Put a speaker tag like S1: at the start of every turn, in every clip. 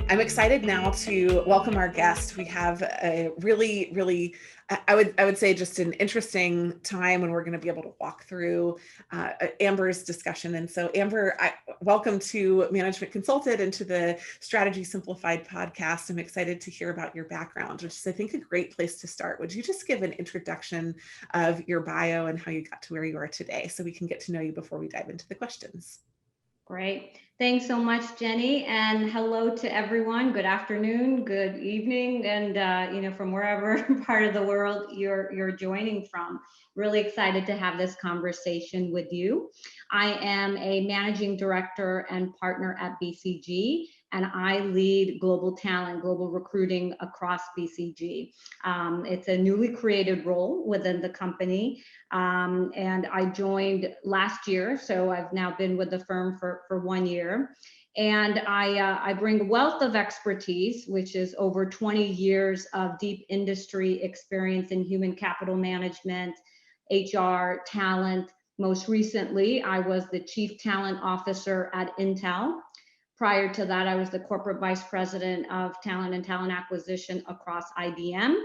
S1: I'm excited now to welcome our guest. We have a really, I would say just an interesting time when we're going to be able to walk through Amber's discussion. And so Amber, welcome to Management Consulted and to the Strategy Simplified podcast. I'm excited to hear about your background, which is I think a great place to start. Would you just give an introduction of your bio and how you got to where you are today so we can get to know you before we dive into the questions?
S2: Great. Thanks so much, Jenny. And hello to everyone. Good afternoon, good evening, and from wherever part of the world you're joining from. Really excited to have this conversation with you. I am a managing director and partner at BCG, and I lead global talent, global recruiting across BCG. It's a newly created role within the company. And I joined last year, so I've now been with the firm for 1 year. And I bring a wealth of expertise, which is over 20 years of deep industry experience in human capital management, HR, talent. Most recently, I was the Chief Talent Officer at Intel. Prior to that, I was the Corporate Vice President of Talent and Talent Acquisition across IBM,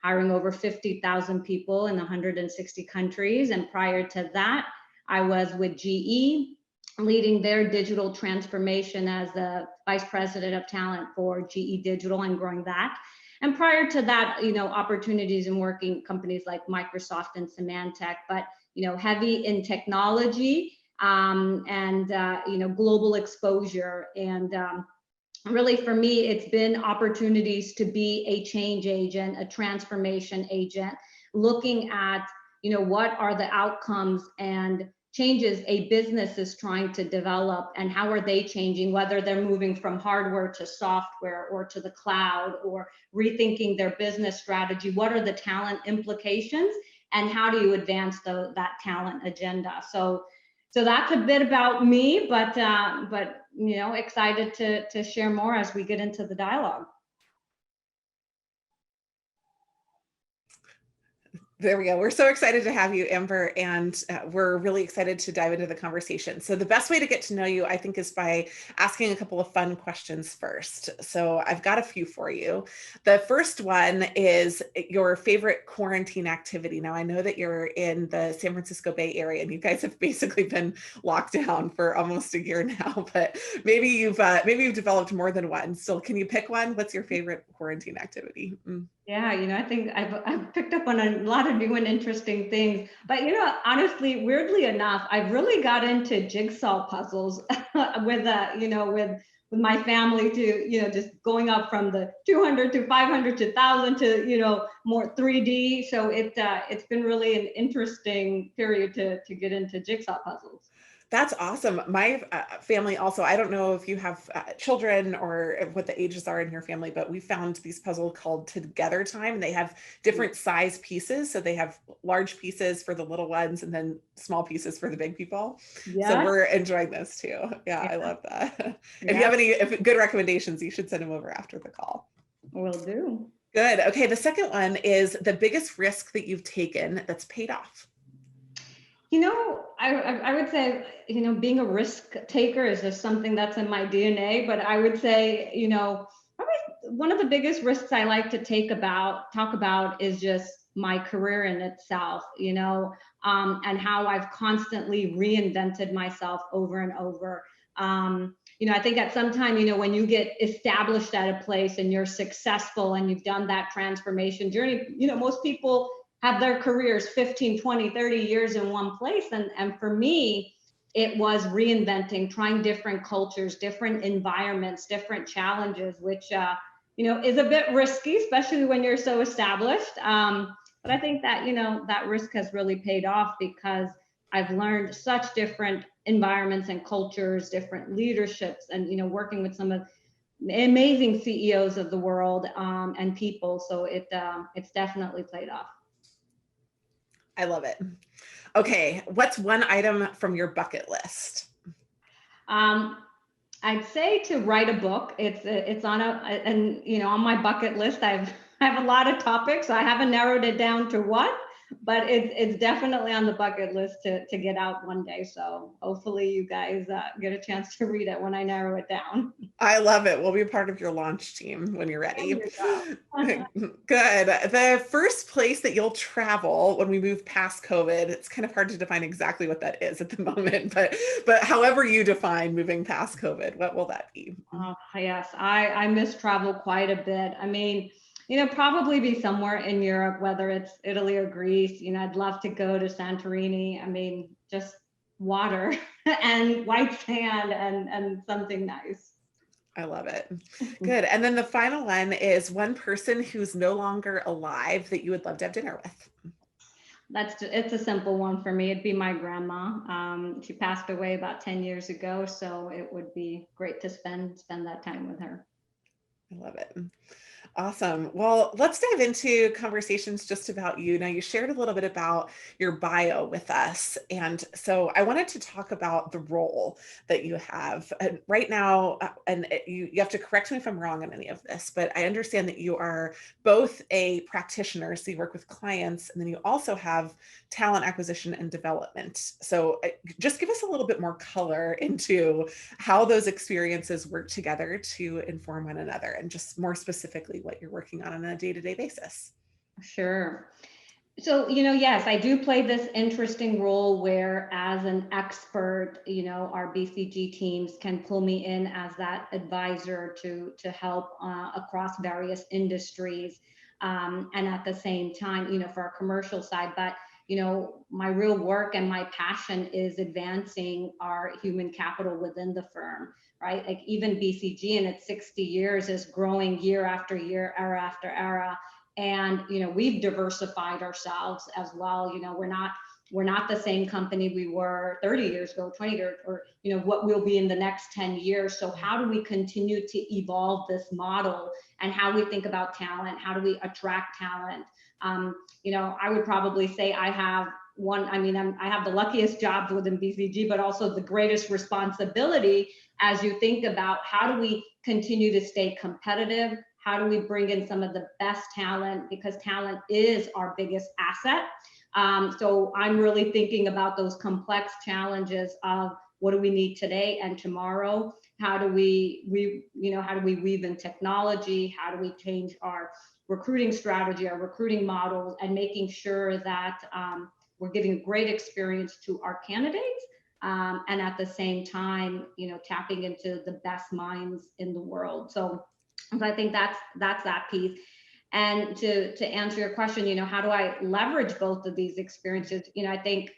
S2: hiring over 50,000 people in 160 countries. And prior to that, I was with GE, leading their digital transformation as the Vice President of Talent for GE Digital and growing that. And prior to that, opportunities in working companies like Microsoft and Symantec, but, heavy in technology and global exposure. And really, for me, it's been opportunities to be a change agent, a transformation agent, looking at, what are the outcomes and changes a business is trying to develop and how are they changing, whether they're moving from hardware to software or to the cloud or rethinking their business strategy. What are the talent implications and how do you advance that talent agenda? So that's a bit about me, but excited to share more as we get into the dialogue.
S1: There we go. We're so excited to have you, Amber, and we're really excited to dive into the conversation. So the best way to get to know you, I think, is by asking a couple of fun questions first. So I've got a few for you. The first one is your favorite quarantine activity. Now, I know that you're in the San Francisco Bay Area, and you guys have basically been locked down for almost a year now, but maybe you've developed more than one. Still, can you pick one? What's your favorite quarantine activity?
S2: Yeah, I think I've picked up on a lot of new and interesting things. But, honestly, weirdly enough, I've really got into jigsaw puzzles with my family to, just going up from the 200 to 500 to 1,000 to, more 3D. So it's been really an interesting period to get into jigsaw puzzles.
S1: That's awesome. My family also, I don't know if you have children or what the ages are in your family, but we found these puzzles called Together Time. They have different size pieces. So they have large pieces for the little ones and then small pieces for the big people. Yeah. So we're enjoying this too. Yeah, I love that. Yeah. If you have any good recommendations, you should send them over after the call.
S2: Will do.
S1: Good. Okay. The second one is the biggest risk that you've taken that's paid off.
S2: I would say, being a risk taker is just something that's in my DNA, but I would say, probably one of the biggest risks I like to talk about is just my career in itself, and how I've constantly reinvented myself over and over. I think at some time, when you get established at a place and you're successful and you've done that transformation journey, most people have their careers 15, 20, 30 years in one place. And for me, it was reinventing, trying different cultures, different environments, different challenges, which, is a bit risky, especially when you're so established. But I think that, that risk has really paid off because I've learned such different environments and cultures, different leaderships, and, working with some of the amazing CEOs of the world and people. So it's definitely played off.
S1: I love it. Okay, what's one item from your bucket list?
S2: I'd say to write a book. It's on on my bucket list. I have a lot of topics. So I haven't narrowed it down to what, but it's definitely on the bucket list to get out one day. So hopefully you guys get a chance to read it when I narrow it down.
S1: I love it. We'll be part of your launch team when you're
S2: There
S1: ready.
S2: you go.
S1: Good. The first place that you'll travel when we move past COVID, it's kind of hard to define exactly what that is at the moment, but however you define moving past COVID, what will that be?
S2: Oh, yes, I miss travel quite a bit. I mean, probably be somewhere in Europe, whether it's Italy or Greece. I'd love to go to Santorini. I mean, just water and white sand and something nice.
S1: I love it. Good. And then the final one is one person who's no longer alive that you would love to have dinner with.
S2: It's a simple one for me. It'd be my grandma. She passed away about 10 years ago, so it would be great to spend that time with her.
S1: I love it. Awesome. Well, let's dive into conversations just about you. Now, you shared a little bit about your bio with us. And so I wanted to talk about the role that you have right now. And you have to correct me if I'm wrong on any of this, but I understand that you are both a practitioner, so you work with clients, and then you also have talent acquisition and development. So just give us a little bit more color into how those experiences work together to inform one another, and just more specifically what you're working on a day-to-day basis.
S2: Sure. So, yes, I do play this interesting role where, as an expert, our BCG teams can pull me in as that advisor to help across various industries. And at the same time, for our commercial side, but my real work and my passion is advancing our human capital within the firm, right? Like even BCG in its 60 years is growing year after year, era after era. And we've diversified ourselves as well. We're not the same company we were 30 years ago, 20 years, or what we'll be in the next 10 years. So how do we continue to evolve this model, and how we think about talent? How do we attract talent? I would probably say I have I have the luckiest jobs within BCG, but also the greatest responsibility as you think about how do we continue to stay competitive? How do we bring in some of the best talent? Because talent is our biggest asset. So I'm really thinking about those complex challenges of what do we need today and tomorrow? How do we weave in technology? How do we change our recruiting strategy, our recruiting models, and making sure that we're giving a great experience to our candidates, and at the same time, tapping into the best minds in the world. So I think that's that piece. And to answer your question, how do I leverage both of these experiences? I think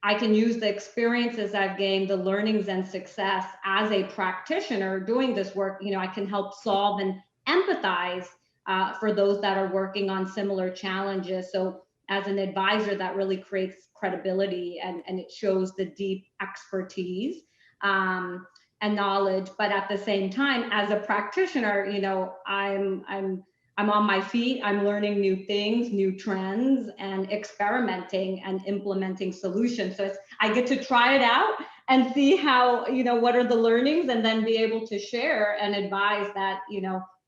S2: I can use the experiences I've gained, the learnings and success as a practitioner doing this work. I can help solve and empathize for those that are working on similar challenges. So as an advisor, that really creates credibility, and it shows the deep expertise and knowledge. But at the same time, as a practitioner, I'm on my feet. I'm learning new things, new trends, and experimenting and implementing solutions. So I get to try it out and see how, what are the learnings, and then be able to share and advise that,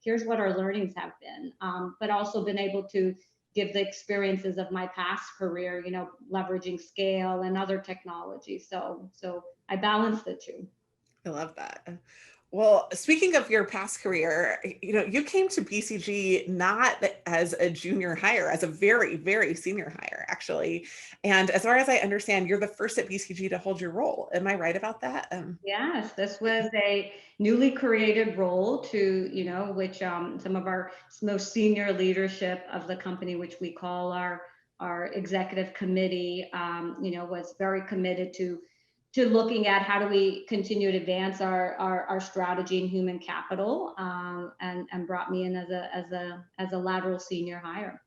S2: here's what our learnings have been, but also been able to give the experiences of my past career, leveraging scale and other technologies. So I balance the two.
S1: I love that. Well, speaking of your past career, you came to BCG not as a junior hire, as a very, very senior hire, actually. And as far as I understand, you're the first at BCG to hold your role. Am I right about that?
S2: Yes, this was a newly created role to, which some of our most senior leadership of the company, which we call our executive committee, was very committed to looking at how do we continue to advance our strategy in human capital, and brought me in as a lateral senior hire.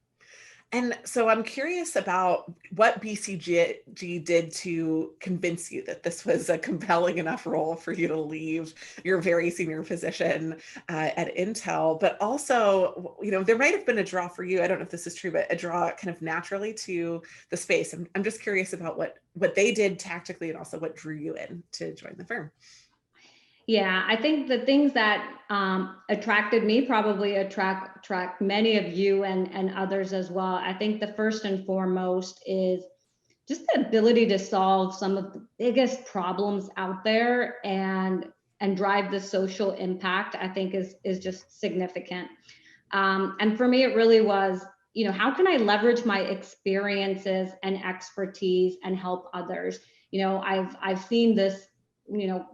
S1: And so I'm curious about what BCG did to convince you that this was a compelling enough role for you to leave your very senior position at Intel, but also, there might have been a draw for you. I don't know if this is true, but a draw kind of naturally to the space. I'm just curious about what they did tactically, and also what drew you in to join the firm.
S2: Yeah, I think the things that attracted me probably attract many of you and others as well. I think the first and foremost is just the ability to solve some of the biggest problems out there and drive the social impact. I think is just significant. And for me, it really was, how can I leverage my experiences and expertise and help others? I've seen this,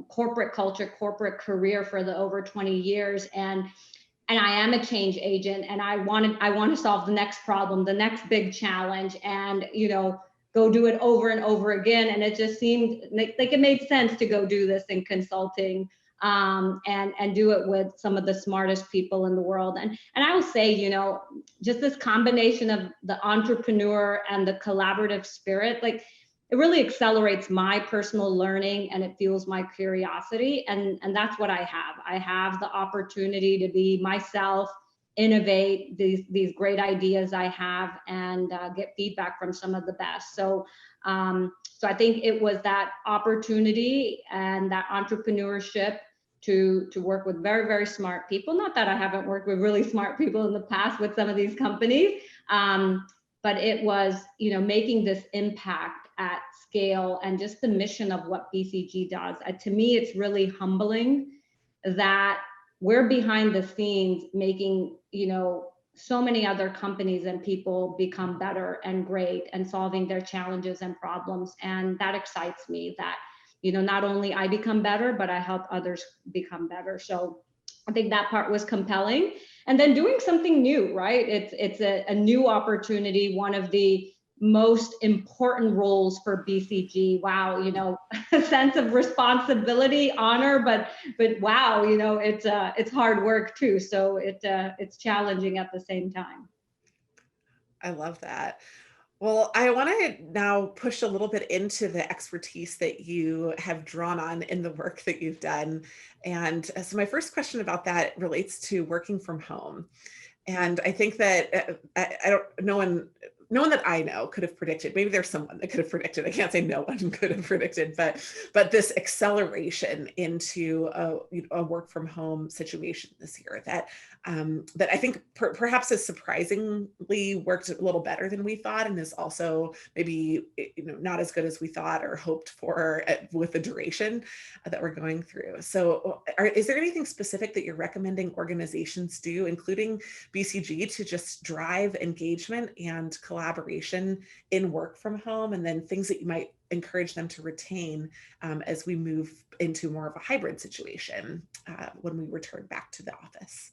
S2: corporate culture, corporate career for the over 20 years, and I am a change agent, and I want to solve the next problem, the next big challenge, and go do it over and over again. And it just seemed like it made sense to go do this in consulting, and do it with some of the smartest people in the world. And I will say, just this combination of the entrepreneur and the collaborative spirit, like it really accelerates my personal learning and it fuels my curiosity. And that's what I have. I have the opportunity to be myself, innovate these great ideas I have, and get feedback from some of the best. So I think it was that opportunity and that entrepreneurship to work with very, very smart people. Not that I haven't worked with really smart people in the past with some of these companies, but it was, making this impact at scale and just the mission of what BCG does. To me, it's really humbling that we're behind the scenes making, so many other companies and people become better and great and solving their challenges and problems. And that excites me that, not only I become better, but I help others become better. So I think that part was compelling. And then doing something new, right? It's a new opportunity, one of the most important roles for BCG. Wow, a sense of responsibility, honor, but wow, it's hard work too. So it's challenging at the same time.
S1: I love that. Well, I want to now push a little bit into the expertise that you have drawn on in the work that you've done. And so my first question about that relates to working from home. And I think that I don't, no one that I know could have predicted. Maybe there's someone that could have predicted. I can't say no one could have predicted, but this acceleration into a work from home situation this year that I think perhaps has surprisingly worked a little better than we thought, and is also maybe not as good as we thought or hoped for with the duration that we're going through. So, is there anything specific that you're recommending organizations do, including BCG, to just drive engagement and collaboration in work from home, and then things that you might encourage them to retain as we move into more of a hybrid situation when we return back to the office?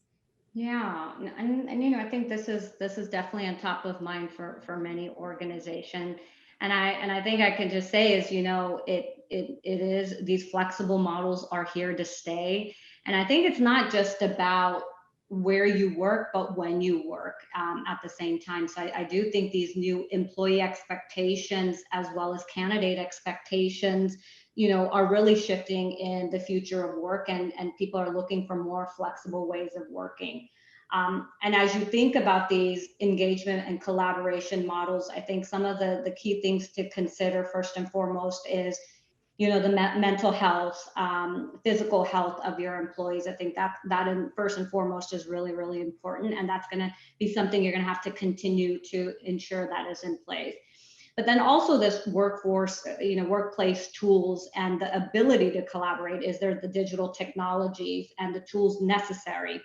S2: Yeah, and I think this is definitely on top of mind for many organizations, and I think I can just say is, it is, these flexible models are here to stay, and I think it's not just about where you work, but when you work at the same time. So I do think these new employee expectations as well as candidate expectations, are really shifting in the future of work, and people are looking for more flexible ways of working. And as you think about these engagement and collaboration models, I think some of the key things to consider first and foremost is, the mental health, physical health of your employees. I think that in first and foremost is really, really important. And that's going to be something you're going to have to continue to ensure that is in place. But then also this workforce, workplace tools and the ability to collaborate. Is there the digital technologies and the tools necessary?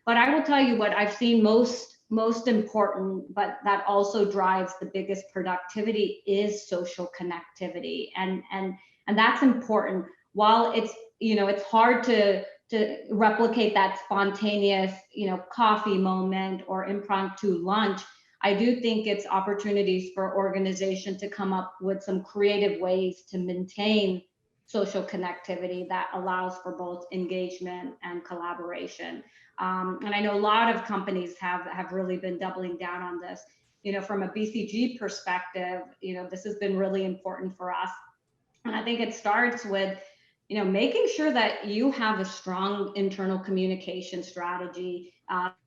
S2: But I will tell you what I've seen most important, but that also drives the biggest productivity, is social connectivity. And that's important. While it's hard to replicate that spontaneous, coffee moment or impromptu lunch, I do think it's opportunities for organization to come up with some creative ways to maintain social connectivity that allows for both engagement and collaboration. And I know a lot of companies have really been doubling down on this. From a BCG perspective, this has been really important for us. And I think it starts with, making sure that you have a strong internal communication strategy,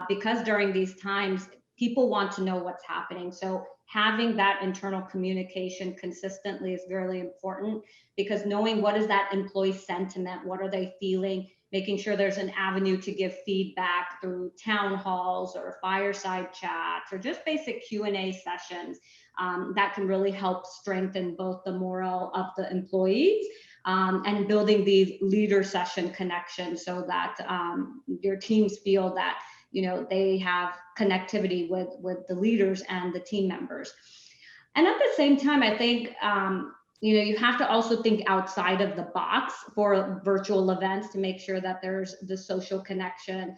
S2: because during these times, people want to know what's happening. So having that internal communication consistently is really important, because knowing what is that employee sentiment, what are they feeling, making sure there's an avenue to give feedback through town halls or fireside chats or just basic Q&A sessions, that can really help strengthen both the morale of the employees, and building these leader session connections so that your teams feel that they have connectivity with the leaders and the team members. And at the same time, I think you have to also think outside of the box for virtual events to make sure that there's the social connection.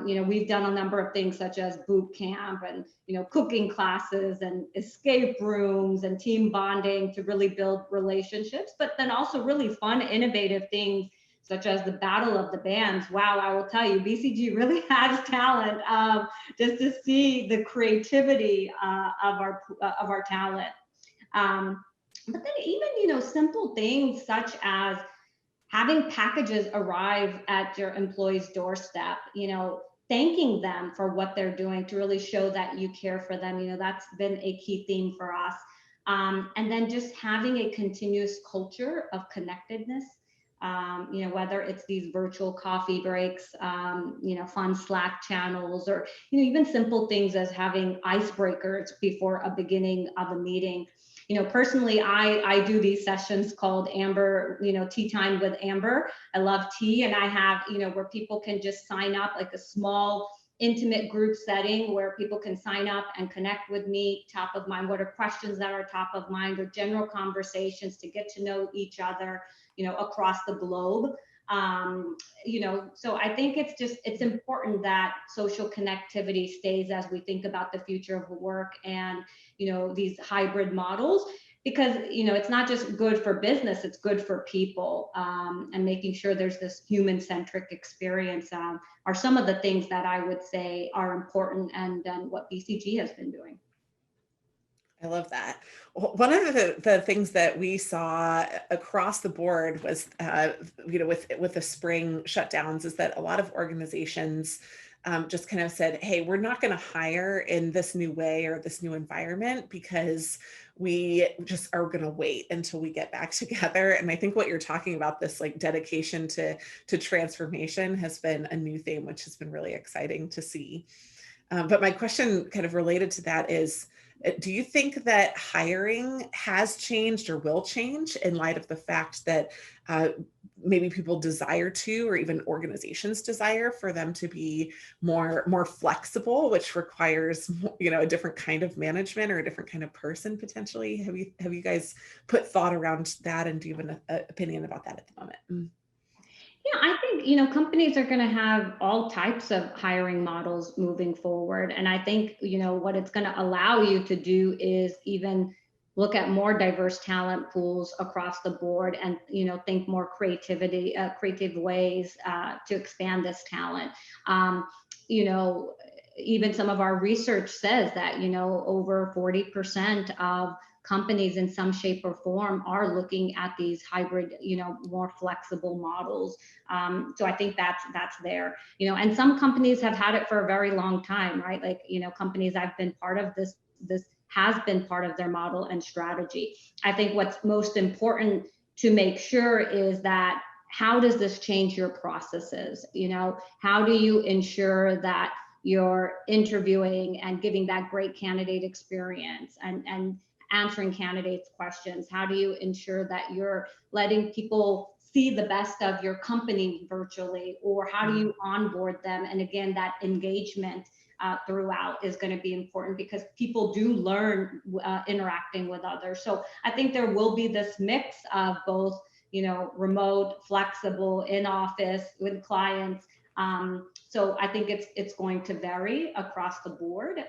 S2: We've done a number of things such as boot camp and cooking classes and escape rooms and team bonding to really build relationships, but then also really fun, innovative things such as the Battle of the Bands. Wow, I will tell you, BCG really has talent, just to see the creativity of our talent. But then even, simple things such as having packages arrive at your employee's doorstep, thanking them for what they're doing to really show that you care for them. That's been a key theme for us. And then just having a continuous culture of connectedness. Whether it's these virtual coffee breaks, fun Slack channels, or, even simple things as having icebreakers before a beginning of a meeting. Personally, I do these sessions called Amber, Tea Time with Amber. I love tea, and I have, where people can just sign up, like a small intimate group setting where people can sign up and connect with me, top of mind, what are questions that are top of mind, or general conversations to get to know each other, across the globe. So I think it's important that social connectivity stays as we think about the future of work and, these hybrid models, because, it's not just good for business, it's good for people, and making sure there's this human-centric experience are some of the things that I would say are important, and what BCG has been doing.
S1: I love that. One of the things that we saw across the board was, with the spring shutdowns, is that a lot of organizations just kind of said, hey, we're not going to hire in this new way or this new environment because we just are going to wait until we get back together. And I think what you're talking about, this like dedication to transformation, has been a new theme, which has been really exciting to see. But my question kind of related to that is, do you think that hiring has changed or will change in light of the fact that maybe people desire to, or even organizations desire for them to be more flexible, which requires, a different kind of management or a different kind of person potentially? Have you guys put thought around that, and do you have an opinion about that at the moment?
S2: Yeah, I think, companies are going to have all types of hiring models moving forward. And I think, what it's going to allow you to do is even look at more diverse talent pools across the board, and, think more creative ways to expand this talent. Even some of our research says that, over 40% of companies in some shape or form are looking at these hybrid, more flexible models. So I think that's there, and some companies have had it for a very long time, right? Like, companies I've been part of, this has been part of their model and strategy. I think what's most important to make sure is that, how does this change your processes? How do you ensure that you're interviewing and giving that great candidate experience, and answering candidates' questions? How do you ensure that you're letting people see the best of your company virtually, or how do you onboard them? And again, that engagement throughout is going to be important, because people do learn interacting with others. So I think there will be this mix of both, remote, flexible, in office with clients. So I think it's going to vary across the board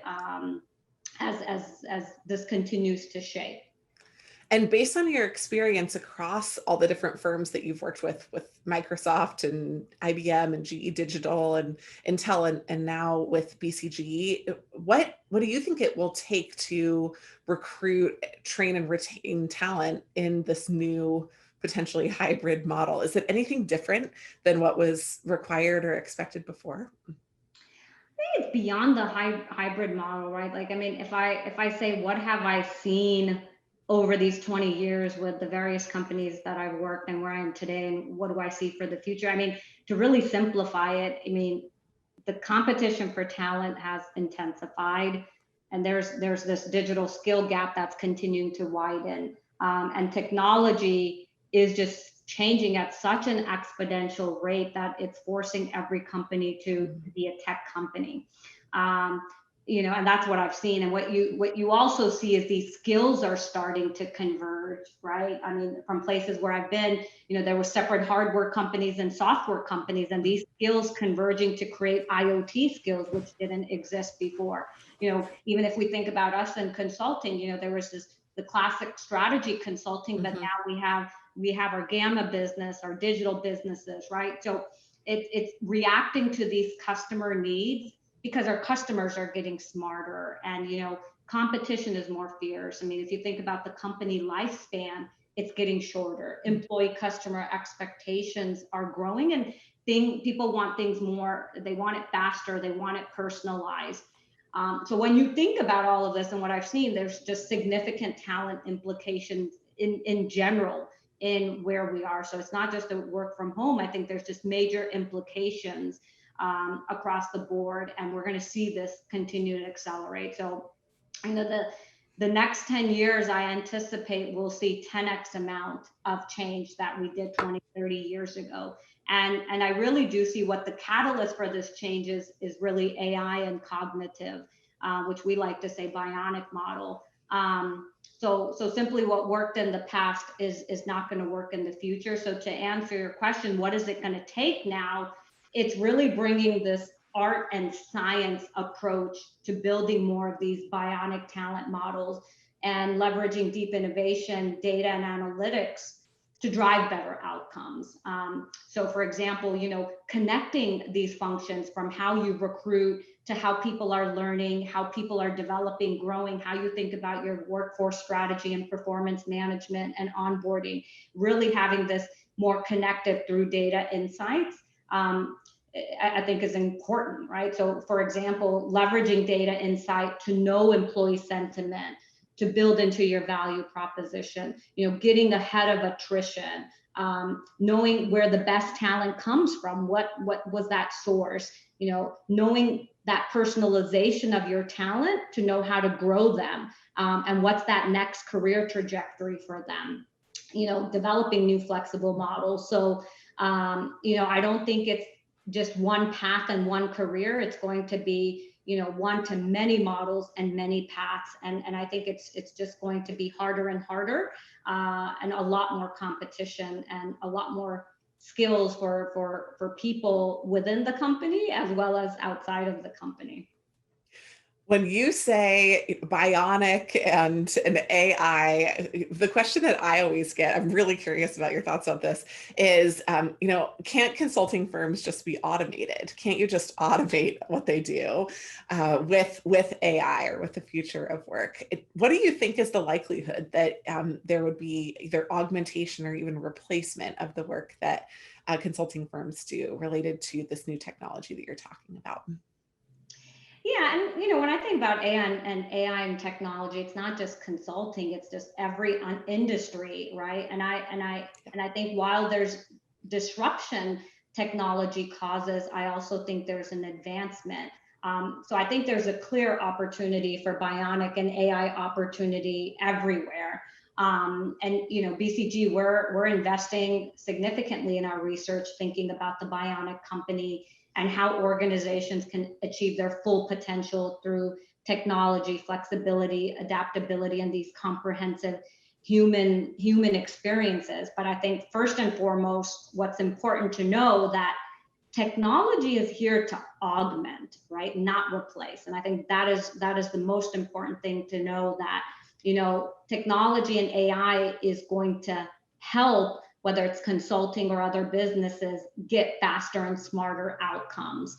S2: as this continues to shape.
S1: And based on your experience across all the different firms that you've worked with Microsoft and IBM and GE Digital and Intel, and now with BCG, what do you think it will take to recruit, train, and retain talent in this new potentially hybrid model? Is it anything different than what was required or expected before?
S2: think it's beyond the hybrid model, right? Like, I mean, if I say, what have I seen over these 20 years with the various companies that I've worked and where I am today, and what do I see for the future? I mean, to really simplify it, I mean, the competition for talent has intensified, and there's this digital skill gap that's continuing to widen, and technology is just changing at such an exponential rate that it's forcing every company to be a tech company. Um, and that's what I've seen. And what you also see is these skills are starting to converge, right? I mean, from places where I've been, there were separate hardware companies and software companies, and these skills converging to create IoT skills, which didn't exist before. Even if we think about us in consulting, there was the classic strategy consulting, but now we have our Gamma business, our digital businesses, right? So it's reacting to these customer needs, because our customers are getting smarter, and competition is more fierce. I mean, if you think about the company lifespan, it's getting shorter. Employee customer expectations are growing, and people want things more, they want it faster, they want it personalized. So when you think about all of this and what I've seen, there's just significant talent implications in general in where we are. So it's not just a work from home. I think there's just major implications across the board, and we're going to see this continue to accelerate. So, the next 10 years, I anticipate we'll see 10x amount of change that we did 20, 30 years ago. And I really do see what the catalyst for this change is really AI and cognitive, which we like to say bionic model. So simply what worked in the past is not going to work in the future. So to answer your question, what is it going to take now? It's really bringing this art and science approach to building more of these bionic talent models and leveraging deep innovation, data, and analytics to drive better outcomes. So for example, connecting these functions from how you recruit to how people are learning, how people are developing, growing, how you think about your workforce strategy and performance management and onboarding, really having this more connected through data insights. I think is important, right? So for example, leveraging data insight to know employee sentiment, to build into your value proposition, getting ahead of attrition, knowing where the best talent comes from, what was that source, knowing that personalization of your talent to know how to grow them, and what's that next career trajectory for them, developing new flexible models. So, I don't think it's just one path and one career. It's going to be, one to many models and many paths. And I think it's just going to be harder and harder, and a lot more competition and a lot more skills for people within the company as well as outside of the company.
S1: When you say bionic and an AI, the question that I always get, I'm really curious about your thoughts on this, is, can't consulting firms just be automated? Can't you just automate what they do with AI or with the future of work? What do you think is the likelihood that there would be either augmentation or even replacement of the work that consulting firms do related to this new technology that you're talking about?
S2: Yeah, and when I think about AI and technology, it's not just consulting; it's just every industry, right? And I think while there's disruption technology causes, I also think there's an advancement. So I think there's a clear opportunity for bionic and AI opportunity everywhere. And BCG, we're investing significantly in our research, thinking about the bionic company and how organizations can achieve their full potential through technology, flexibility, adaptability, and these comprehensive human experiences. But I think first and foremost, what's important to know that technology is here to augment, right? Not replace. And I think that is the most important thing to know, that, technology and AI is going to help, whether it's consulting or other businesses, get faster and smarter outcomes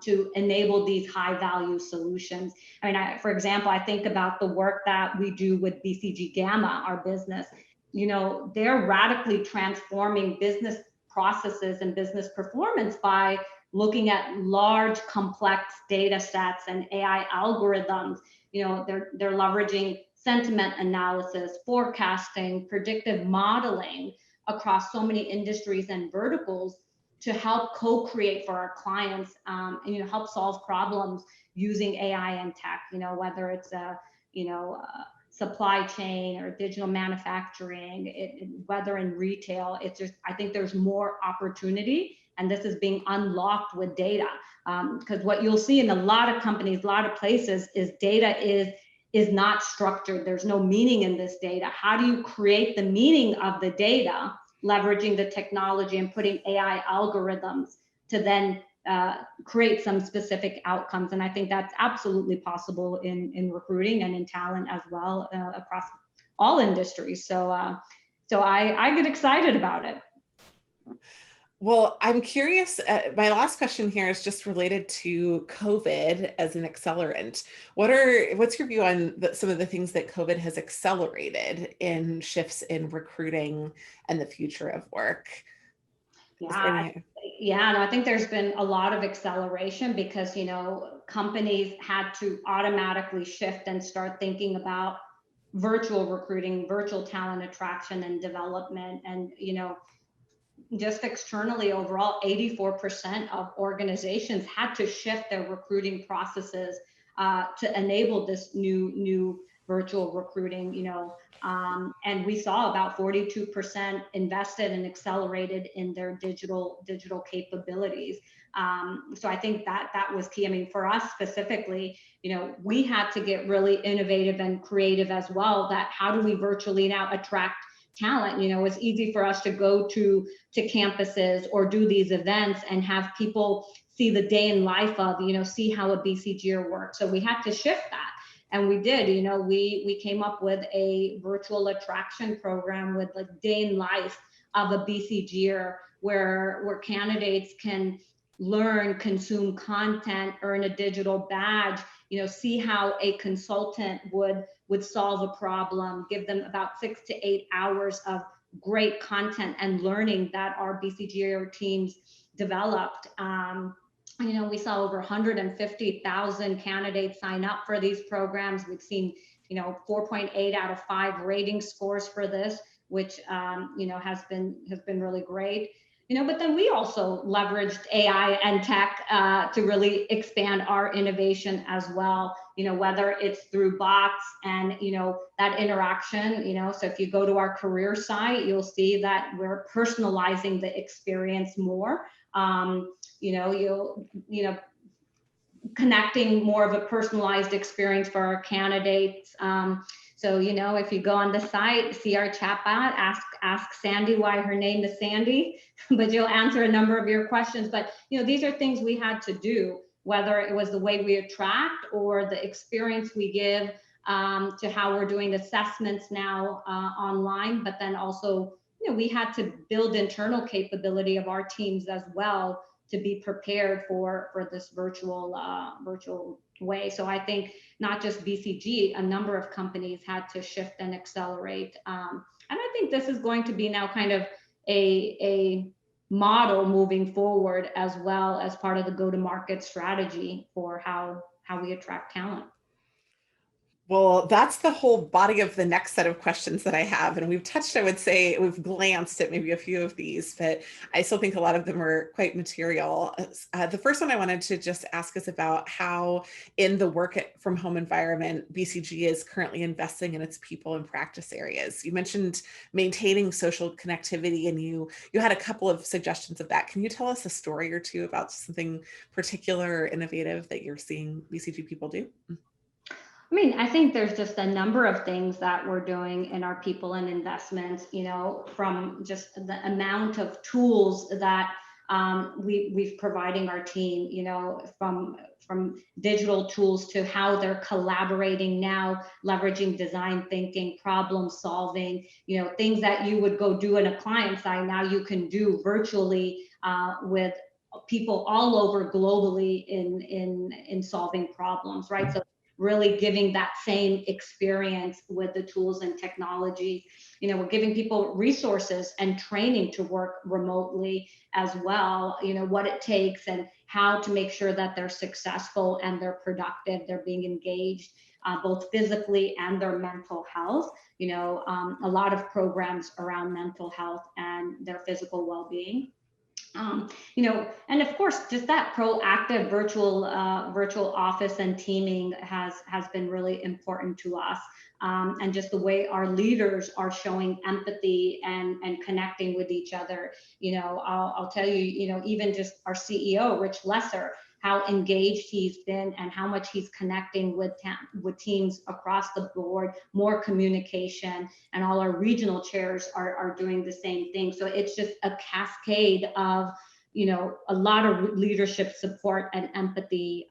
S2: to enable these high value solutions. I mean, for example, I think about the work that we do with BCG Gamma, our business. They're radically transforming business processes and business performance by looking at large, complex data sets and AI algorithms. They're leveraging sentiment analysis, forecasting, predictive modeling across so many industries and verticals to help co-create for our clients, and help solve problems using AI and tech. Whether it's a supply chain or digital manufacturing, whether in retail, I think there's more opportunity, and this is being unlocked with data. Because what you'll see in a lot of companies, a lot of places, is data is not structured. There's no meaning in this data. How do you create the meaning of the data, leveraging the technology and putting AI algorithms to then create some specific outcomes? And I think that's absolutely possible in recruiting and in talent as well, across all industries. So I get excited about it.
S1: Well, I'm curious, my last question here is just related to COVID as an accelerant. What's your view on some of the things that COVID has accelerated in shifts in recruiting and the future of work?
S2: Yeah, no, I think there's been a lot of acceleration because, companies had to automatically shift and start thinking about virtual recruiting, virtual talent attraction and development. And, just externally overall, 84% of organizations had to shift their recruiting processes to enable this new virtual recruiting, and we saw about 42% invested and accelerated in their digital capabilities. So I think that was key. I mean, for us specifically, we had to get really innovative and creative as well. That how do we virtually now attract talent? It's easy for us to go to campuses or do these events and have people see the day in life of, see how a BCGer works. So we had to shift that. And we did, we came up with a virtual attraction program with like day in life of a BCGer where candidates can learn, consume content, earn a digital badge, see how a consultant would solve a problem, give them about 6 to 8 hours of great content and learning that our BCG teams developed. We saw over 150,000 candidates sign up for these programs. We've seen, 4.8 out of 5 rating scores for this, which, has been really great. But then we also leveraged AI and tech to really expand our innovation as well, whether it's through bots and, that interaction, so if you go to our career site, you'll see that we're personalizing the experience more, connecting more of a personalized experience for our candidates. So, if you go on the site, see our chatbot, ask Sandy why her name is Sandy, but you'll answer a number of your questions. But, these are things we had to do, whether it was the way we attract or the experience we give to how we're doing assessments now online. But then also, we had to build internal capability of our teams as well to be prepared for this virtual way. So I think not just BCG, a number of companies had to shift and accelerate. And I think this is going to be now kind of a model moving forward as well as part of the go-to-market strategy for how we attract talent.
S1: Well, that's the whole body of the next set of questions that I have. And we've touched, I would say, we've glanced at maybe a few of these, but I still think a lot of them are quite material. The first one I wanted to just ask is about how in the work from home environment, BCG is currently investing in its people and practice areas. You mentioned maintaining social connectivity, and you had a couple of suggestions of that. Can you tell us a story or two about something particular or innovative that you're seeing BCG people do?
S2: I mean, I think there's just a number of things that we're doing in our people and investments, from just the amount of tools that we've providing our team, from digital tools to how they're collaborating now, leveraging design thinking, problem solving, things that you would go do in a client side, now you can do virtually with people all over globally in solving problems, right? So really giving that same experience with the tools and technology. We're giving people resources and training to work remotely as well, what it takes and how to make sure that they're successful and they're productive, they're being engaged, both physically and their mental health. A lot of programs around mental health and their physical well-being. And of course, just that proactive virtual office and teaming has been really important to us. And just the way our leaders are showing empathy and connecting with each other. I'll tell you, even just our CEO, Rich Lesser, how engaged he's been and how much he's connecting with teams across the board, more communication, and all our regional chairs are doing the same thing. So it's just a cascade of, a lot of leadership support and empathy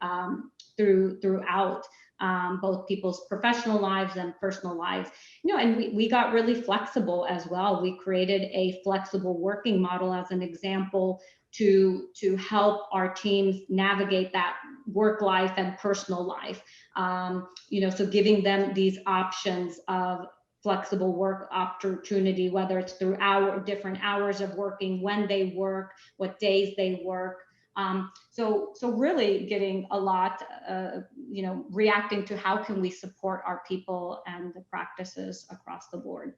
S2: throughout both people's professional lives and personal lives. And we got really flexible as well. We created a flexible working model as an example to help our teams navigate that work life and personal life. So giving them these options of flexible work opportunity, whether it's through different hours of working, when they work, what days they work. So really getting a lot, reacting to how can we support our people and the practices across the board.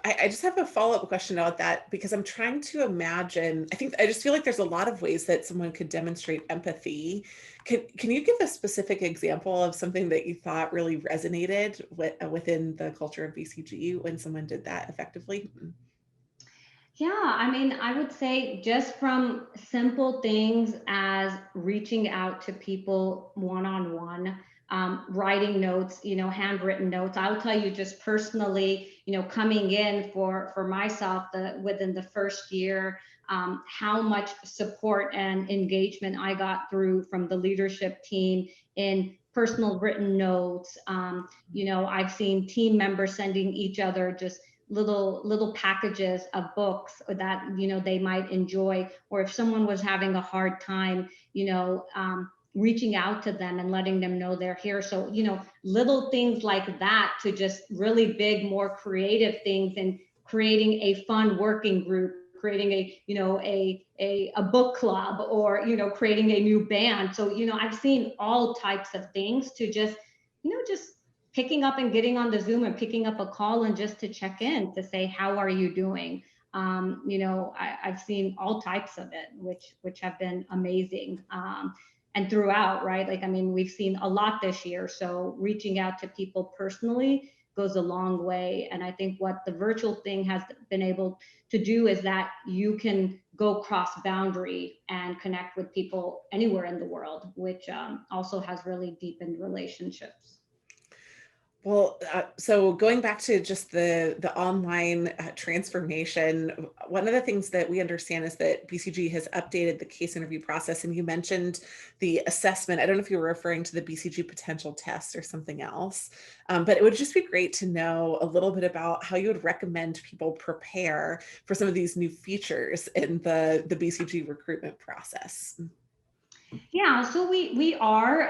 S1: I just have a follow-up question about that, because I'm trying to imagine, I just feel like there's a lot of ways that someone could demonstrate empathy. Can you give a specific example of something that you thought really resonated within the culture of BCG when someone did that effectively?
S2: Yeah, I would say just from simple things as reaching out to people one-on-one, writing notes, handwritten notes. I'll tell you just personally, coming in for myself within the first year, how much support and engagement I got from the leadership team in personal written notes. I've seen team members sending each other just little packages of books that they might enjoy, or if someone was having a hard time, reaching out to them and letting them know they're here. So little things like that, to just really big, more creative things, and creating a fun working group, creating a book club, or creating a new band. So I've seen all types of things to just picking up and getting on the Zoom and picking up a call and just to check in to say, how are you doing? I've seen all types of it, which have been amazing. And throughout, right? We've seen a lot this year. So reaching out to people personally goes a long way. And I think what the virtual thing has been able to do is that you can go cross boundary and connect with people anywhere in the world, which also has really deepened relationships.
S1: Well, so going back to just the online transformation, one of the things that we understand is that BCG has updated the case interview process, and you mentioned the assessment. I don't know if you were referring to the BCG potential test or something else, but it would just be great to know a little bit about how you would recommend people prepare for some of these new features in the BCG recruitment process.
S2: Yeah, so we are,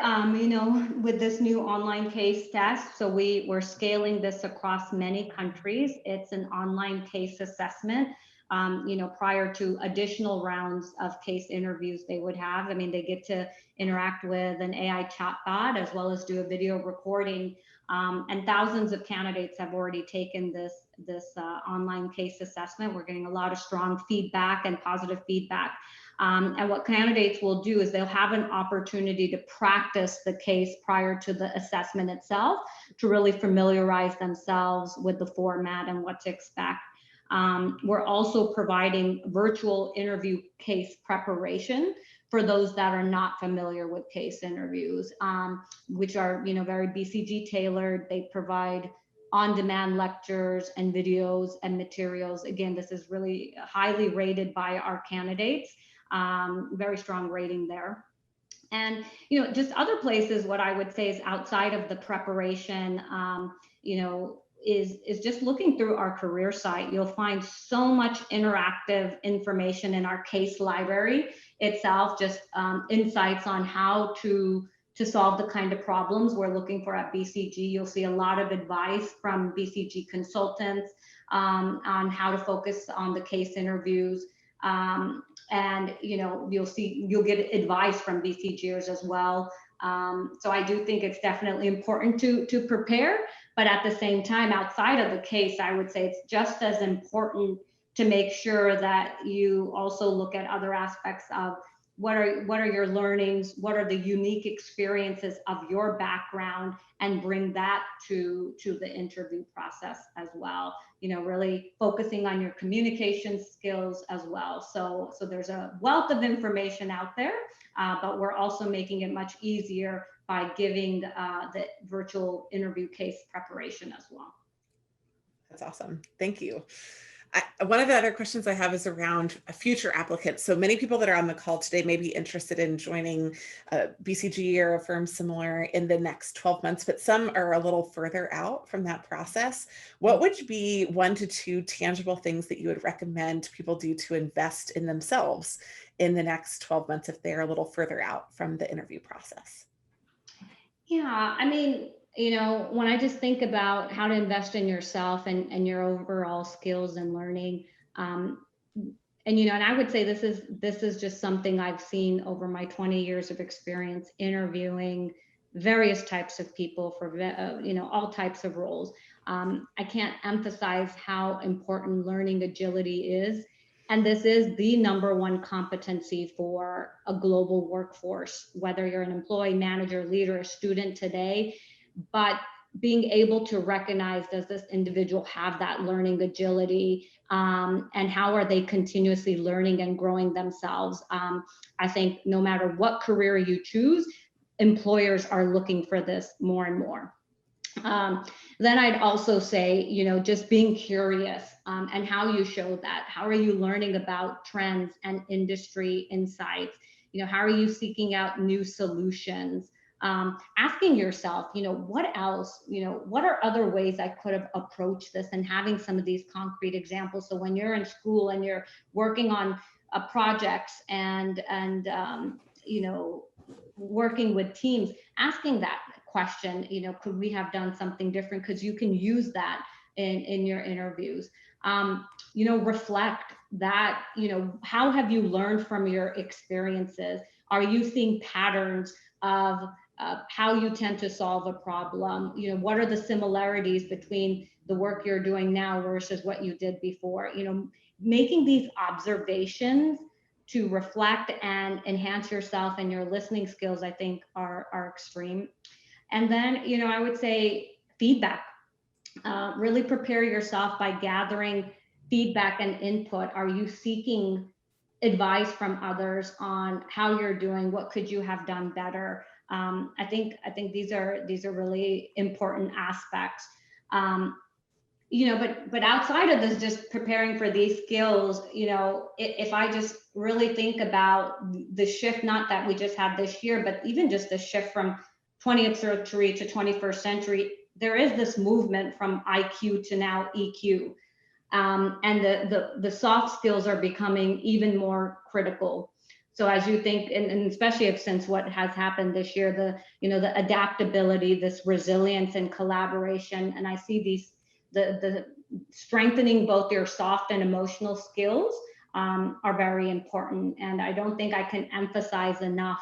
S2: with this new online case test, so we're scaling this across many countries. It's an online case assessment, prior to additional rounds of case interviews they would have. They get to interact with an AI chatbot as well as do a video recording. And thousands of candidates have already taken this online case assessment. We're getting a lot of strong feedback and positive feedback. And what candidates will do is they'll have an opportunity to practice the case prior to the assessment itself, to really familiarize themselves with the format and what to expect. We're also providing virtual interview case preparation for those that are not familiar with case interviews, which are very BCG tailored. They provide on-demand lectures and videos and materials. Again, this is really highly rated by our candidates. Very strong rating there. And, just other places, what I would say is outside of the preparation, is just looking through our career site. You'll find so much interactive information in our case library itself, just insights on how to to solve the kind of problems we're looking for at BCG. You'll see a lot of advice from BCG consultants on how to focus on the case interviews. And you'll get advice from BCGers as well. So I do think it's definitely important to prepare, but at the same time, outside of the case, I would say it's just as important to make sure that you also look at other aspects of what are your learnings, what are the unique experiences of your background, and bring that to the interview process as well. Really focusing on your communication skills as well. So there's a wealth of information out there, but we're also making it much easier by giving the virtual interview case preparation as well.
S1: That's awesome. Thank you. One of the other questions I have is around future applicants. So many people that are on the call today may be interested in joining BCG or a firm similar in the next 12 months, but some are a little further out from that process. What would be 1 to 2 tangible things that you would recommend people do to invest in themselves in the next 12 months if they're a little further out from the interview process?
S2: Yeah, I mean, when I just think about how to invest in yourself and your overall skills and learning, and I would say this is just something I've seen over my 20 years of experience interviewing various types of people for all types of roles. I can't emphasize how important learning agility is. And this is the #1 competency for a global workforce, whether you're an employee, manager, leader, or student today. But being able to recognize, does this individual have that learning agility, and how are they continuously learning and growing themselves? I think no matter what career you choose, employers are looking for this more and more. Then I'd also say, just being curious, and how you show that. How are you learning about trends and industry insights? How are you seeking out new solutions? Asking yourself, what else, what are other ways I could have approached this, and having some of these concrete examples. So when you're in school and you're working on projects and working with teams, asking that question, could we have done something different? Because you can use that in your interviews. Reflect that, how have you learned from your experiences? Are you seeing patterns of how you tend to solve a problem? What are the similarities between the work you're doing now versus what you did before? Making these observations to reflect and enhance yourself and your listening skills, I think are extreme. And then, I would say feedback. Really prepare yourself by gathering feedback and input. Are you seeking advice from others on how you're doing? What could you have done better? I think these are really important aspects. But outside of this, just preparing for these skills, if I just really think about the shift, not that we just had this year, but even just the shift from 20th century to 21st century, there is this movement from IQ to now EQ. And the soft skills are becoming even more critical. So as you think, and especially since what has happened this year, the adaptability, this resilience and collaboration, and I see the strengthening both your soft and emotional skills are very important. And I don't think I can emphasize enough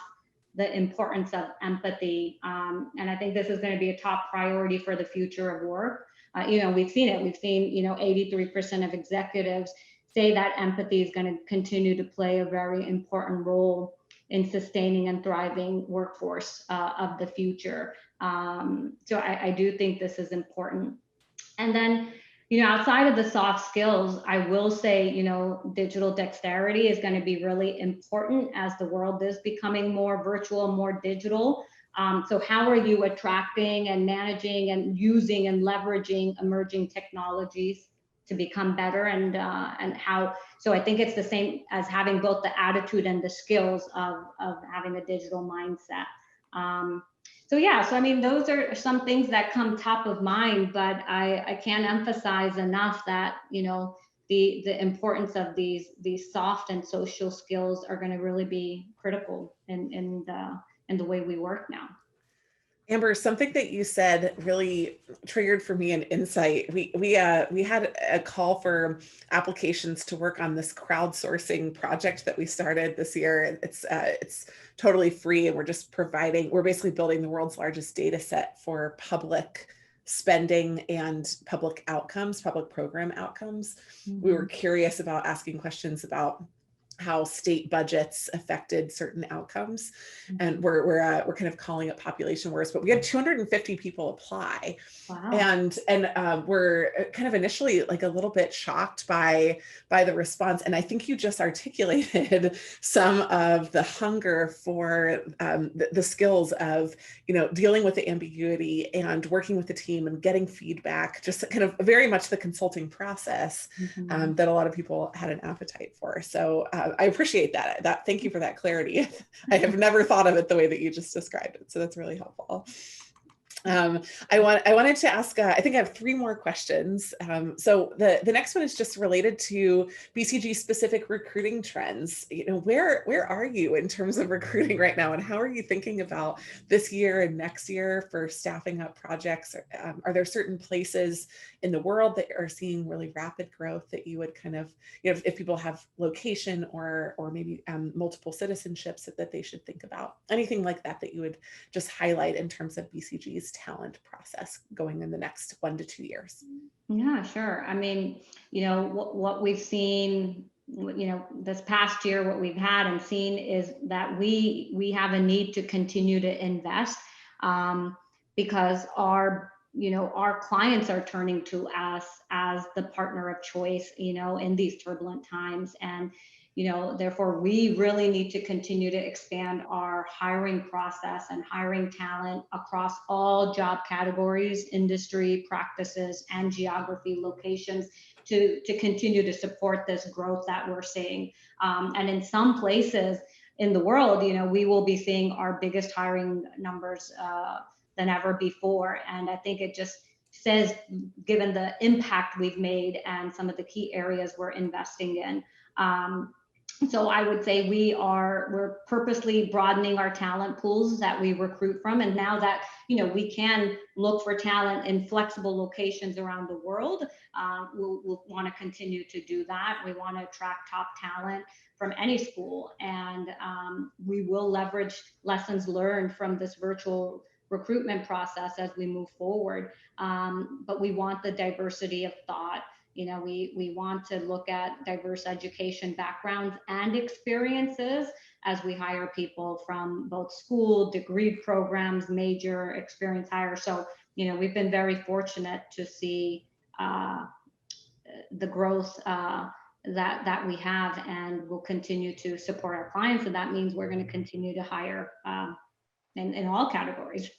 S2: the importance of empathy. And I think this is going to be a top priority for the future of work. We've seen it. We've seen, 83% of executives say that empathy is going to continue to play a very important role in sustaining and thriving workforce of the future. So I do think this is important. And then, outside of the soft skills, I will say, digital dexterity is going to be really important as the world is becoming more virtual, more digital. So how are you attracting and managing and using and leveraging emerging technologies to become better, and how? So I think it's the same as having both the attitude and the skills of having a digital mindset. So I mean, those are some things that come top of mind, but I can't emphasize enough that, the importance of these soft and social skills are going to really be critical in the way we work now.
S1: Amber, something that you said really triggered for me an insight. We had a call for applications to work on this crowdsourcing project that we started this year. It's totally free, and we're basically building the world's largest data set for public spending and public outcomes, public program outcomes. We were curious about asking questions about how state budgets affected certain outcomes, and we're kind of calling it population wars. But we had 250 people apply.
S2: Wow.
S1: And we're kind of initially like a little bit shocked by the response. And I think you just articulated some of the hunger for the skills of, dealing with the ambiguity and working with the team and getting feedback, just kind of very much the consulting process that a lot of people had an appetite for. So I appreciate that. Thank you for that clarity. I have never thought of it the way that you just described it. So that's really helpful. I wanted to ask, I think I have 3 more questions. So the next one is just related to BCG specific recruiting trends. Where are you in terms of recruiting right now, and how are you thinking about this year and next year for staffing up projects? Are there certain places in the world that are seeing really rapid growth that you would kind of, if people have location or maybe multiple citizenships that they should think about? Anything like that you would just highlight in terms of BCG's talent process going in the next 1 to 2 years?
S2: Yeah, sure. I mean, what we've seen, this past year, what we've had and seen is that we have a need to continue to invest, because our clients are turning to us as the partner of choice, in these turbulent times. And therefore, we really need to continue to expand our hiring process and hiring talent across all job categories, industry practices, and geography locations to continue to support this growth that we're seeing. And in some places in the world, we will be seeing our biggest hiring numbers than ever before. And I think it just says, given the impact we've made and some of the key areas we're investing in. So I would say we're purposely broadening our talent pools that we recruit from. And now that, we can look for talent in flexible locations around the world, we'll want to continue to do that. We want to attract top talent from any school. And we will leverage lessons learned from this virtual recruitment process as we move forward. But we want the diversity of thought. We want to look at diverse education backgrounds and experiences as we hire people from both school, degree programs, major experience hires. So, we've been very fortunate to see the growth that we have, and we'll continue to support our clients. And that means we're going to continue to hire in all categories.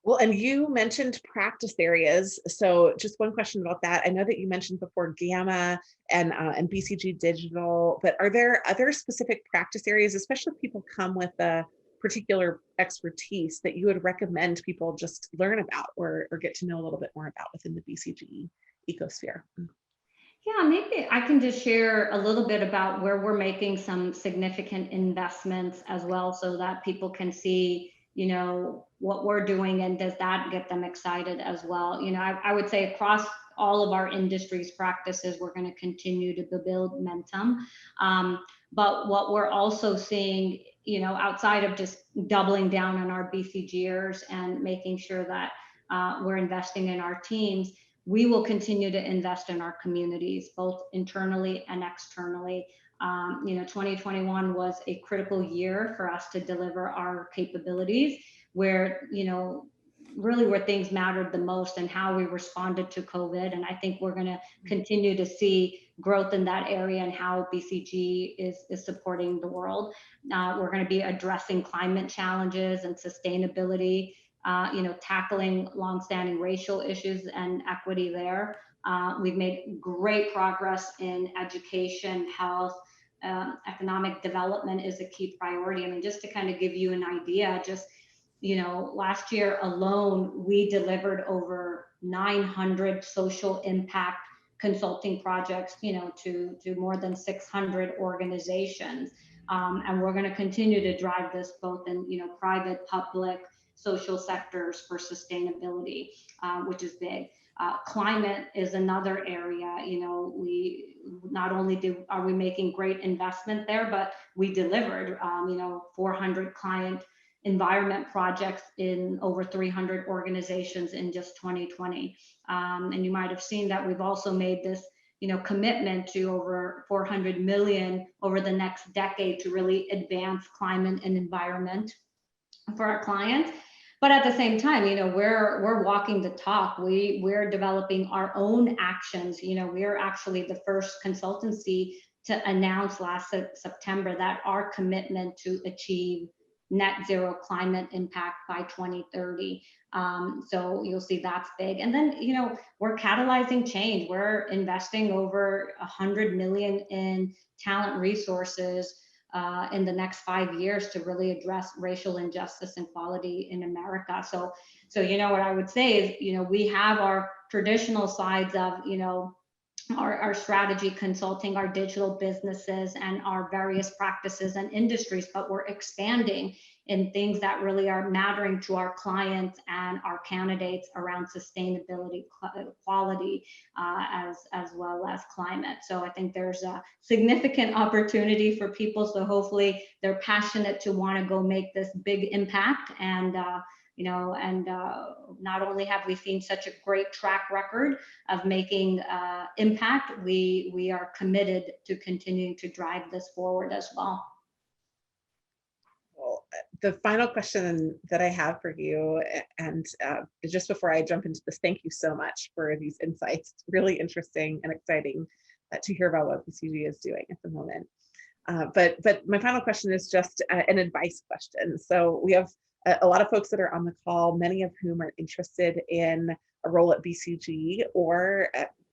S1: Well, and you mentioned practice areas. So just one question about that. I know that you mentioned before Gamma and BCG Digital, but are there other specific practice areas, especially if people come with a particular expertise, that you would recommend people just learn about or get to know a little bit more about within the BCG ecosphere?
S2: Yeah, maybe I can just share a little bit about where we're making some significant investments as well, so that people can see, what we're doing, and does that get them excited as well. I would say across all of our industries practices, we're going to continue to build momentum. But what we're also seeing, outside of just doubling down on our BCGers and making sure that we're investing in our teams, we will continue to invest in our communities, both internally and externally. 2021 was a critical year for us to deliver our capabilities, where, really where things mattered the most and how we responded to COVID. And I think we're going to continue to see growth in that area and how BCG is supporting the world. We're going to be addressing climate challenges and sustainability, tackling longstanding racial issues and equity there. We've made great progress in education, health, economic development is a key priority. I mean, just to kind of give you an idea, just, last year alone, we delivered over 900 social impact consulting projects, to more than 600 organizations. And we're going to continue to drive this both in, private, public, social sectors for sustainability, which is big. Climate is another area. We not only are we making great investment there, but we delivered 400 client environment projects in over 300 organizations in just 2020. And you might have seen that we've also made this commitment to over 400 million over the next decade to really advance climate and environment for our clients. But at the same time, we're walking the talk. We're developing our own actions. We're actually the first consultancy to announce last September that our commitment to achieve net zero climate impact by 2030. So you'll see that's big. And then, we're catalyzing change. We're investing over 100 million in talent resources in the next 5 years to really address racial injustice and equality in America. So what I would say is, we have our traditional sides of, our strategy consulting, our digital businesses, and our various practices and industries, but we're expanding in things that really are mattering to our clients and our candidates around sustainability, quality, as well as climate. So I think there's a significant opportunity for people. So hopefully they're passionate to want to go make this big impact. And not only have we seen such a great track record of making impact, we are committed to continuing to drive this forward as well.
S1: Well, the final question that I have for you, and just before I jump into this, thank you so much for these insights. It's really interesting and exciting to hear about what BCG is doing at the moment. But my final question is just an advice question. So we have a lot of folks that are on the call, many of whom are interested in a role at BCG or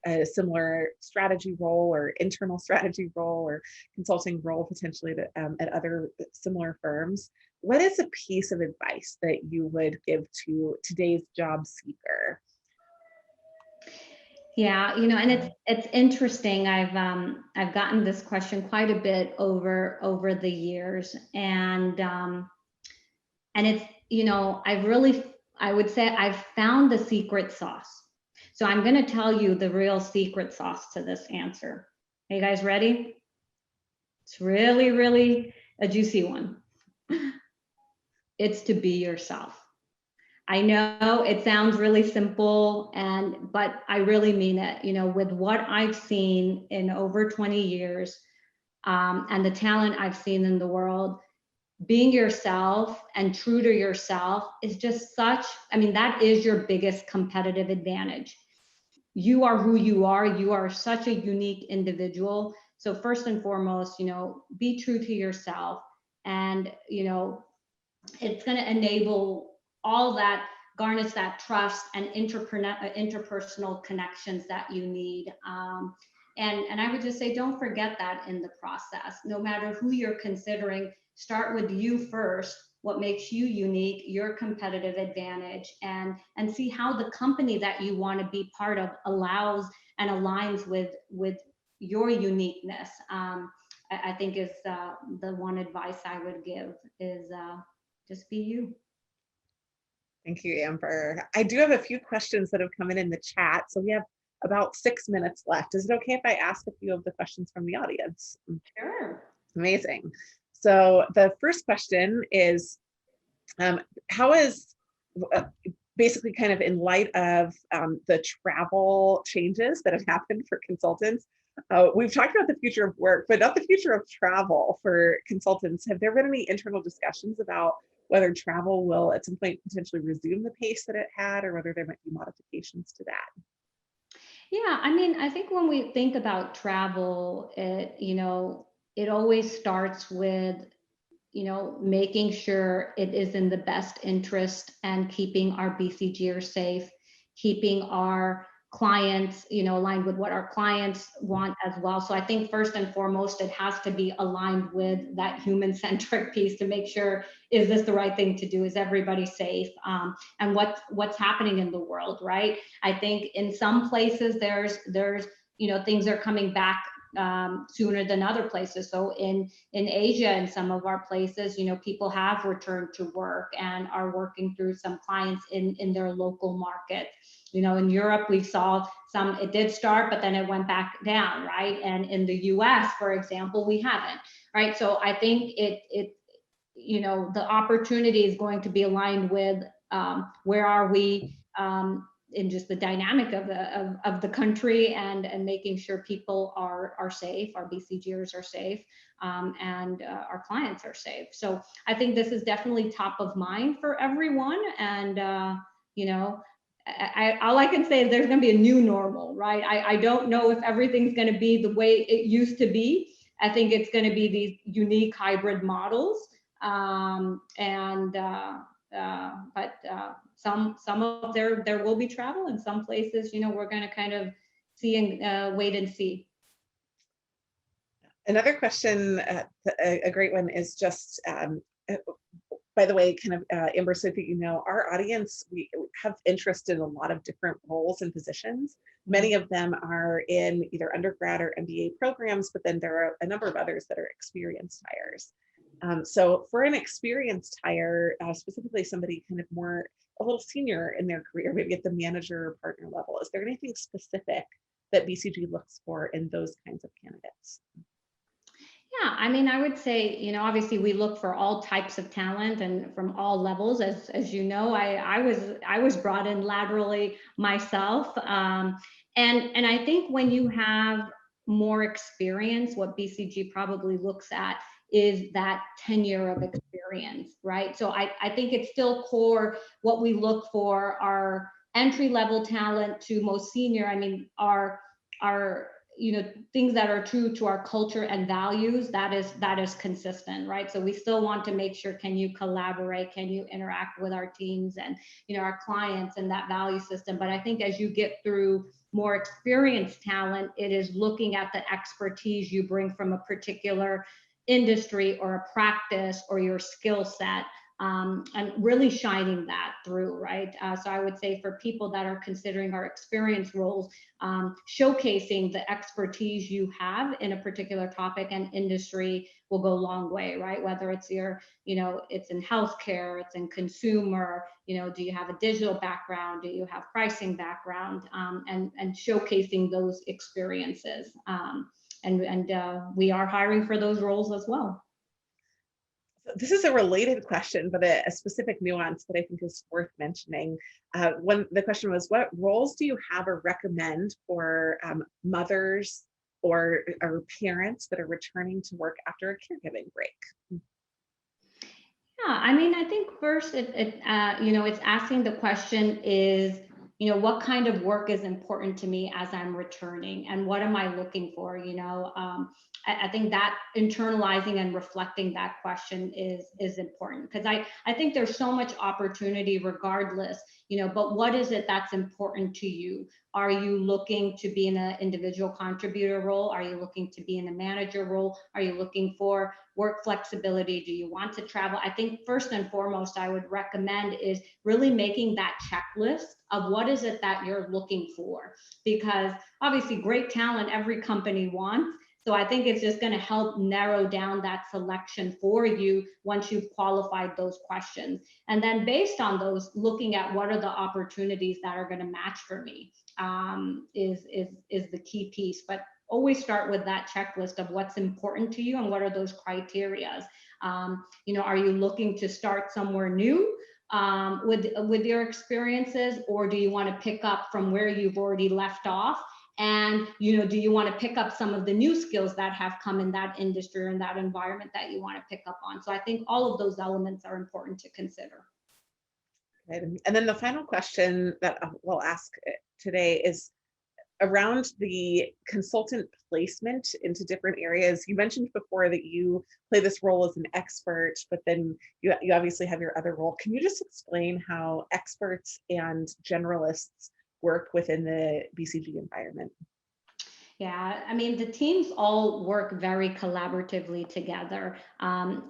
S1: a similar strategy role or internal strategy role or consulting role potentially at other similar firms. What is a piece of advice that you would give to today's job seeker?
S2: Yeah, and it's interesting. I've gotten this question quite a bit over the years, and it's, I would say I've found the secret sauce. So I'm going to tell you the real secret sauce to this answer. Are you guys ready? It's really, really a juicy one. It's to be yourself. I know it sounds really simple, but I really mean it. With what I've seen in over 20 years, and the talent I've seen in the world, being yourself and true to yourself is just that is your biggest competitive advantage. You are who you are. You are such a unique individual. So first and foremost, be true to yourself, and, it's going to enable all that, garnish that trust and interpersonal connections that you need. And I would just say, don't forget that in the process. No matter who you're considering, start with you first, what makes you unique, your competitive advantage, and see how the company that you want to be part of allows and aligns with your uniqueness. I think is the one advice I would give is just be you.
S1: Thank you, Amber. I do have a few questions that have come in the chat. So we have about 6 minutes left. Is it okay if I ask a few of the questions from the audience?
S2: Sure.
S1: Amazing. So the first question is, how is, basically kind of in light of the travel changes that have happened for consultants, we've talked about the future of work, but not the future of travel for consultants. Have there been any internal discussions about whether travel will at some point potentially resume the pace that it had, or whether there might be modifications to that?
S2: Yeah, I think when we think about travel, it always starts with, making sure it is in the best interest and keeping our BCGers safe, keeping our clients, aligned with what our clients want as well. So I think first and foremost, it has to be aligned with that human-centric piece to make sure, is this the right thing to do? Is everybody safe? And what's happening in the world, right? I think in some places there's things are coming back sooner than other places. So in Asia, in some of our places, people have returned to work and are working through some clients in their local market. In Europe, we saw it did start, but then it went back down, right? And in the US, for example, we haven't, right? So I think the opportunity is going to be aligned with where are we in just the dynamic of the country, and making sure people are safe, our BCGers are safe, and our clients are safe. So I think this is definitely top of mind for everyone. And all I can say is there's going to be a new normal, right? I don't know if everything's going to be the way it used to be. I think it's going to be these unique hybrid models. But some of there will be travel, and some places, we're going to kind of see and wait and see.
S1: Another question, a great one, is just, by the way, kind of, Amber, so that our audience, we have interest in a lot of different roles and positions. Many of them are in either undergrad or MBA programs, but then there are a number of others that are experienced hires. So for an experienced hire, specifically somebody kind of a little senior in their career, maybe at the manager or partner level, is there anything specific that BCG looks for in those kinds of candidates?
S2: Yeah, I mean, I would say, obviously we look for all types of talent and from all levels. As you know, I was brought in laterally myself. And I think when you have more experience, what BCG probably looks at is that tenure of experience, right? So I think it's still core. What we look for are entry-level talent to most senior. I mean, are things that are true to our culture and values, that is consistent, right? So we still want to make sure, can you collaborate? Can you interact with our teams and, our clients and that value system? But I think as you get through more experienced talent, it is looking at the expertise you bring from a particular industry or a practice or your skill set, and really shining that through, right? So I would say for people that are considering our experience roles, showcasing the expertise you have in a particular topic and industry will go a long way, right? Whether it's it's in healthcare, it's in consumer, do you have a digital background? Do you have pricing background? And showcasing those experiences. And we are hiring for those roles as well.
S1: This is a related question, but a specific nuance that I think is worth mentioning. The question was, what roles do you have or recommend for mothers or parents that are returning to work after a caregiving break?
S2: Yeah, I mean, I think first, it's asking the question is, what kind of work is important to me as I'm returning, and what am I looking for? I think that internalizing and reflecting that question is important, because I think there's so much opportunity regardless, but what is it that's important to you? Are you looking to be in an individual contributor role? Are you looking to be in a manager role? Are you looking for work flexibility? Do you want to travel? I think first and foremost, I would recommend is really making that checklist of what is it that you're looking for, because obviously great talent every company wants. So I think it's just going to help narrow down that selection for you once you've qualified those questions. And then based on those, looking at what are the opportunities that are going to match for me is the key piece. But always start with that checklist of what's important to you and what are those criterias. Are you looking to start somewhere new with your experiences, or do you want to pick up from where you've already left off? And, do you want to pick up some of the new skills that have come in that industry or in that environment that you want to pick up on? So I think all of those elements are important to consider.
S1: Right. And then the final question that we'll ask today is around the consultant placement into different areas. You mentioned before that you play this role as an expert, but then you obviously have your other role. Can you just explain how experts and generalists work within the BCG environment?
S2: Yeah, I mean, the teams all work very collaboratively together, and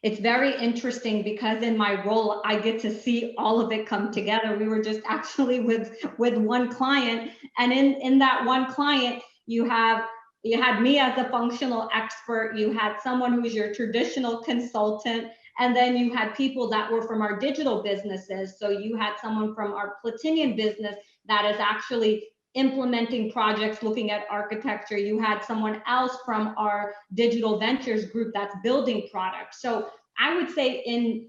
S2: it's very interesting because in my role, I get to see all of it come together. We were just actually with one client, and in that one client, you have you had me as a functional expert, you had someone who's your traditional consultant, and then you had people that were from our digital businesses. So you had someone from our Platinian business that is actually implementing projects, looking at architecture. You had someone else from our digital ventures group that's building products. So I would say in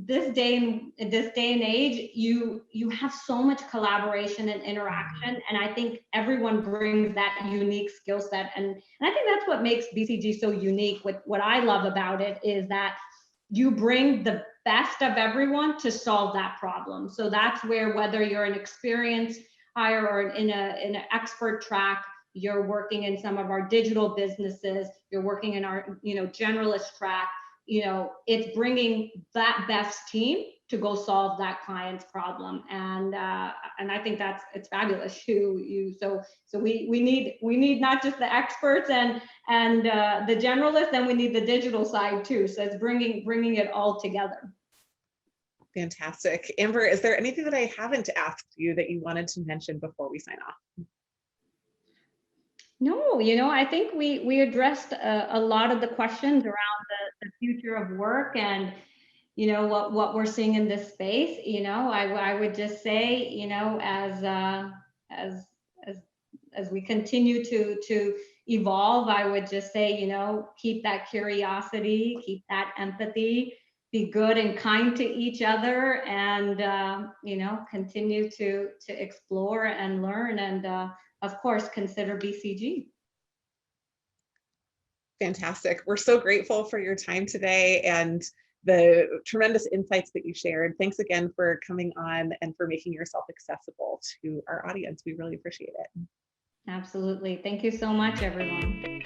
S2: this day and age, you have so much collaboration and interaction, and I think everyone brings that unique skill set, and I think that's what makes BCG so unique. What I love about it is that you bring the best of everyone to solve that problem. So that's where, whether you're an experienced hire or in an expert track, you're working in some of our digital businesses, you're working in our generalist track, it's bringing that best team to go solve that client's problem, and I think it's fabulous. So we need not just the experts and the generalists, then we need the digital side too. So it's bringing it all together.
S1: Fantastic. Amber, is there anything that I haven't asked you that you wanted to mention before we sign off?
S2: No, I think we addressed a lot of the questions around the future of work and what we're seeing in this space. I would just say, as we continue to evolve, I would just say, keep that curiosity, keep that empathy, be good and kind to each other, and continue to explore and learn, and of course consider BCG.
S1: Fantastic. We're so grateful for your time today and the tremendous insights that you shared. Thanks again for coming on and for making yourself accessible to our audience. We really appreciate it.
S2: Absolutely. Thank you so much, everyone.